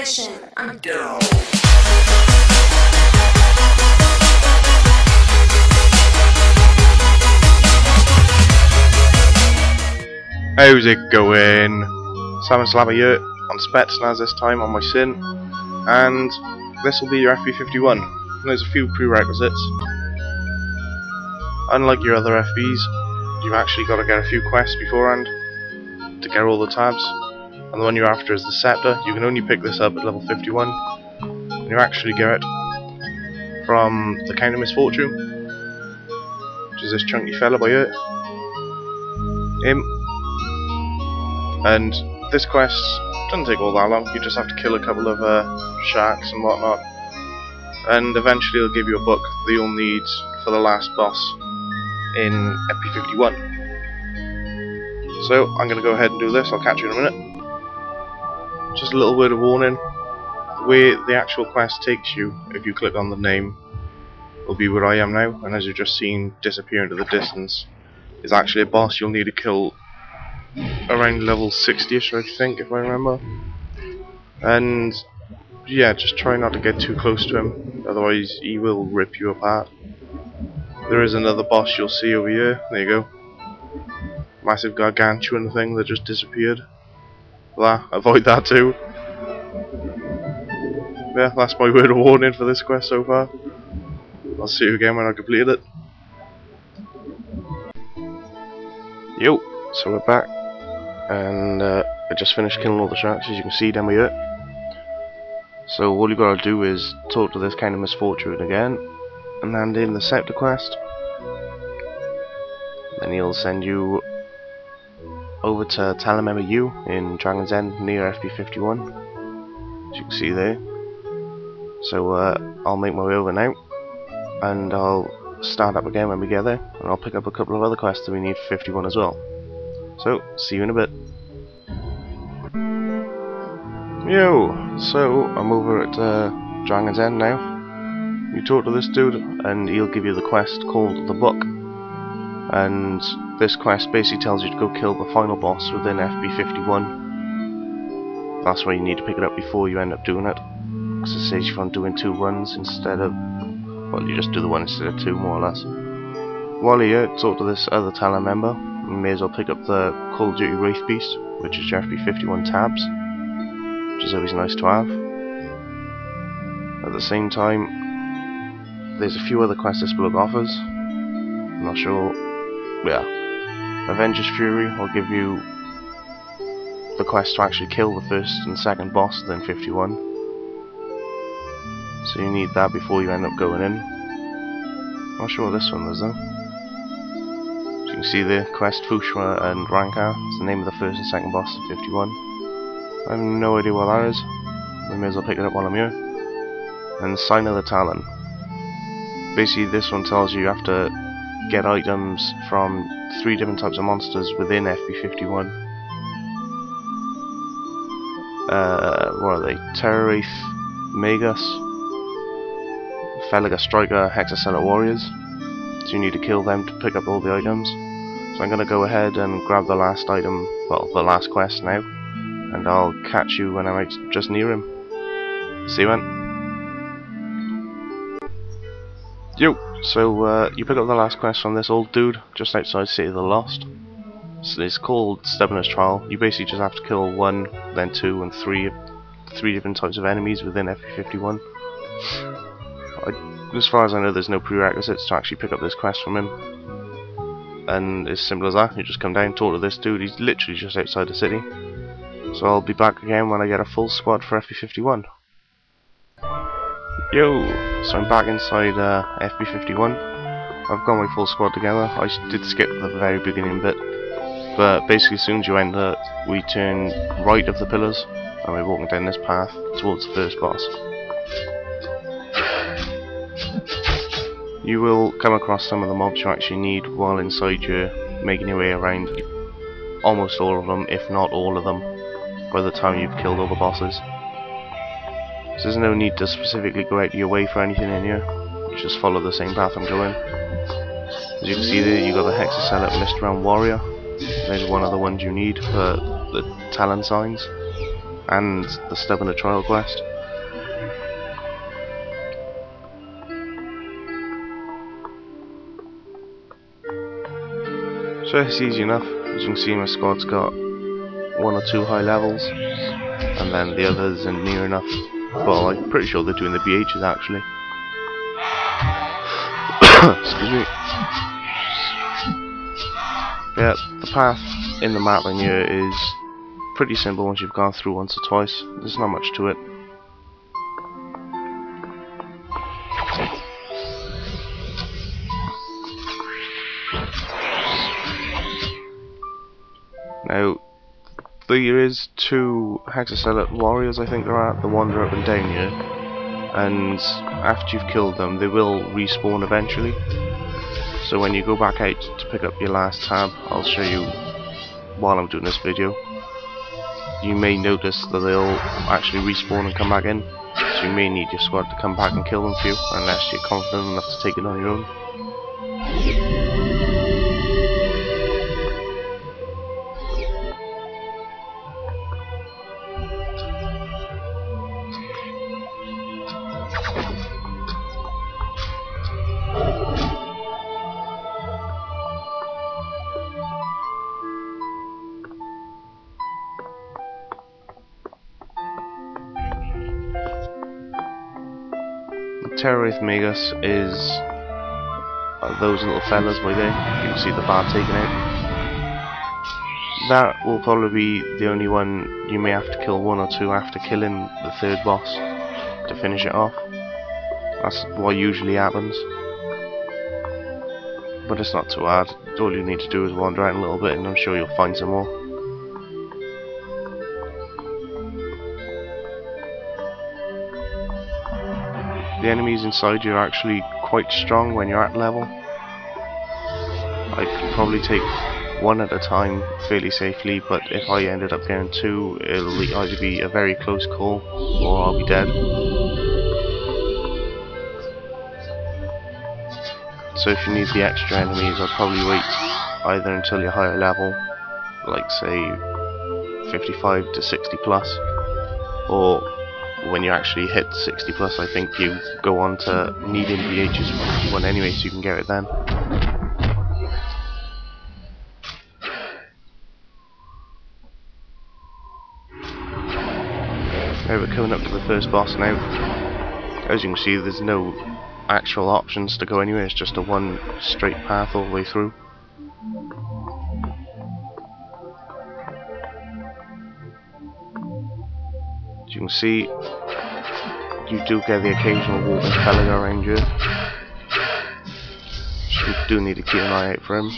mission. I'm done. How's it going? Salmon Slabber here on Spetznaz this time on my Sin, and this will be your FB51. And there's a few prerequisites. Unlike your other FBs, you've actually got to get a few quests beforehand to get all the tabs, and the one you're after is the Scepter. You can only pick this up at level 51, and you actually get it from the Kind of Misfortune, which is this chunky fella by here. Him. And this quest doesn't take all that long. You just have to kill a couple of sharks and whatnot, and eventually it'll give you a book that you'll need for the last boss in FB51. So I'm going to go ahead and do this. I'll catch you in a minute. Just a little word of warning: the way the actual quest takes you, if you click on the name, will be where I am now, and as you've just seen disappear into the distance is actually a boss you'll need to kill around level 60ish, I think, if I remember. And yeah, just try not to get too close to him, otherwise he will rip you apart. There is another boss you'll see over here. There you go. Massive gargantuan thing that just disappeared. Avoid that too. Yeah, that's my word of warning for this quest so far. I'll see you again when I complete it. Yo, so we're back. And I just finished killing all the sharks, as you can see down here. So all you gotta do is talk to this Kind of Misfortune again, and hand in the Scepter quest. Then he'll send you over to Talamember U in Dragon's End near FB51, as you can see there. So I'll make my way over now, and I'll start up again when we get there, and I'll pick up a couple of other quests that we need for 51 as well. So, see you in a bit. Yo, so I'm over at Dragon's End now. You talk to this dude and he'll give you the quest called The Book. And this quest basically tells you to go kill the final boss within FB51. That's why you need to pick it up before you end up doing it, because it saves you from doing 2 runs instead of, well, you just do the one instead of 2 more or less. While you're here, talk to this other Talon member. You may as well pick up the Call of Duty Wraithbeast, which is your FB51 tabs, which is always nice to have. At the same time, there's a few other quests this book offers. I'm not sure. Yeah, Avenger's Fury will give you the quest to actually kill the first and second boss within 51. So you need that before you end up going in. Not sure what this one is though. You can see the quest Fushma and Rankar. It's the name of the first and second boss of 51. I have no idea what that is. We may as well pick it up while I'm here. And Sign of the Talon. Basically this one tells you have to get items from 3 different types of monsters within FB51. What are they? Terrorwraith, Magus, Felga Striker, Hexacellar Warriors. So you need to kill them to pick up all the items. So I'm going to go ahead and grab the last item, well, the last quest now, and I'll catch you when I'm just near him. See you then. Yo, so you pick up the last quest from this old dude just outside City of the Lost. So it's called Stubborn's Trial. You basically just have to kill 1, then 2, and 3 different types of enemies within FB51. As far as I know, there's no prerequisites to actually pick up this quest from him, and it's simple as that. You just come down, talk to this dude. He's literally just outside the city. So I'll be back again when I get a full squad for FB51. Yo, so I'm back inside FB51. I've got my full squad together. I did skip the very beginning bit, but basically as soon as you enter, we turn right of the pillars and we're walking down this path towards the first boss. You will come across some of the mobs you actually need while inside you're making your way around almost all of them, if not all of them, by the time you've killed all the bosses. So there's no need to specifically go out of your way for anything in here. You just follow the same path I'm going. As you can see there, you got the Hexacellar Mist Realm Warrior. There's one of the ones you need for the Talon signs. and the Stubborn Trial quest. So it's easy enough. As you can see, my squad's got 1 or 2 high levels, and then the others are near enough. Well, I'm pretty sure they're doing the BHs actually. Excuse me. Yeah, the path in the map in here is pretty simple once you've gone through once or twice. There's not much to it. Now, there is 2 Hexacelate warriors, I think there are, that wander up and down here, and after you've killed them they will respawn eventually. So when you go back out to pick up your last tab, I'll show you while I'm doing this video, you may notice that they'll actually respawn and come back in, so you may need your squad to come back and kill them for you, unless you're confident enough to take it on your own. Terrorist Megas is those little fellas by there. You can see the Barb taken out. That will probably be the only one you may have to kill 1 or 2 after killing the 3rd boss to finish it off. That's what usually happens. But it's not too hard. All you need to do is wander out a little bit and I'm sure you'll find some more. The enemies inside you are actually quite strong when you're at level. I could probably take 1 at a time fairly safely, but if I ended up getting 2, it'll either be a very close call or I'll be dead. So if you need the extra enemies, I'll probably wait either until you're higher level, like say 55 to 60 plus, or when you actually hit 60 plus, I think you go on to needing BHs 1 anyway, so you can get it then. Now we're coming up to the first boss now. As you can see, there's no actual options to go anywhere, it's just a 1 straight path all the way through. As you can see, you do get the occasional walking fella around you. So you do need to keep an eye out for him.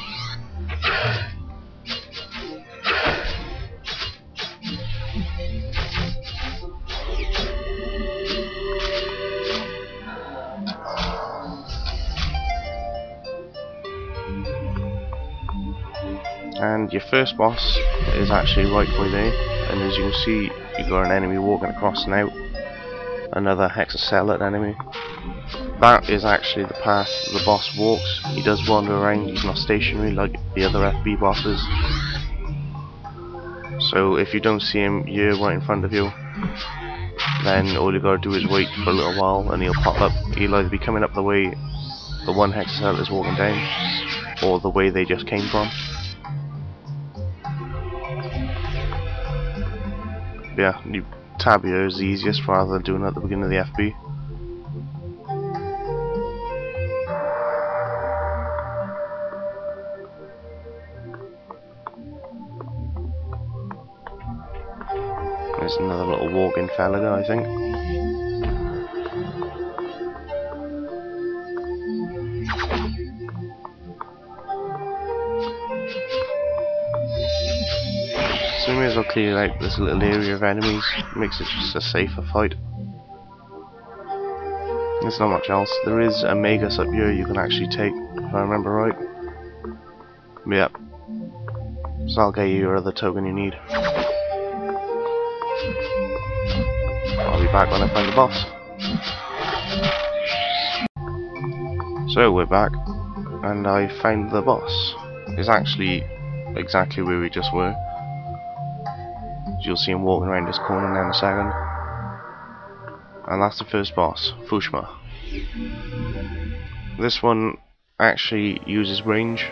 And your first boss is actually right by there, and as you can see, you've got an enemy walking across now, another Hexacelate enemy. That is actually the path the boss walks. He does wander around, he's not stationary like the other FB bosses. So if you don't see him here right in front of you, then all you gotta do is wait for a little while and he'll pop up. He'll either be coming up the way the 1 Hexacelate is walking down, or the way they just came from. Yeah, you tab here is the easiest rather than doing it at the beginning of the FB. There's another little walk-in fella there, I think. So we may as well clear out this little area of enemies, makes it just a safer fight. There's not much else. There is a Magus up here you can actually take, if I remember right. Yep. So I'll get you your other token you need. I'll be back when I find the boss. So we're back, and I found the boss. It's actually exactly where we just were. You'll see him walking around this corner now in a second. And that's the first boss, Fushma. This one actually uses range,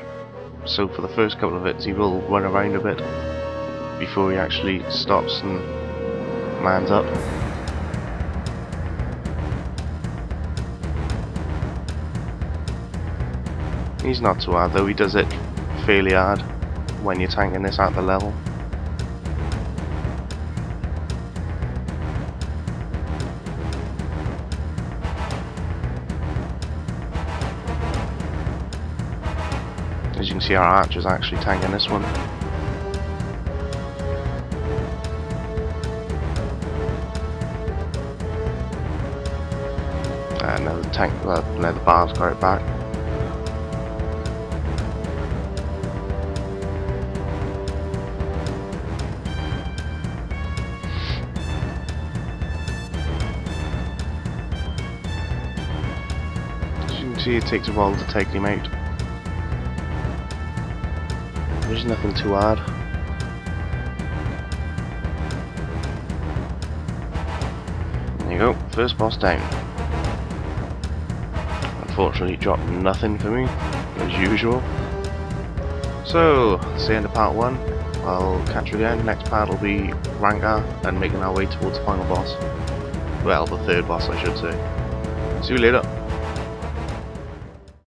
so for the first couple of hits he will run around a bit before he actually stops and mans up. He's not too hard though, he does it fairly hard when you're tanking this at the level. As you can see, our archer's actually tanking this one. And now the Barb's got it back. As you can see, it takes a while to take him out. There's nothing too hard. There you go, first boss down. Unfortunately, it dropped nothing for me, as usual. So, that's the end of part 1. I'll catch you again. Next part will be rank R and making our way towards the final boss. Well, the third boss, I should say. See you later.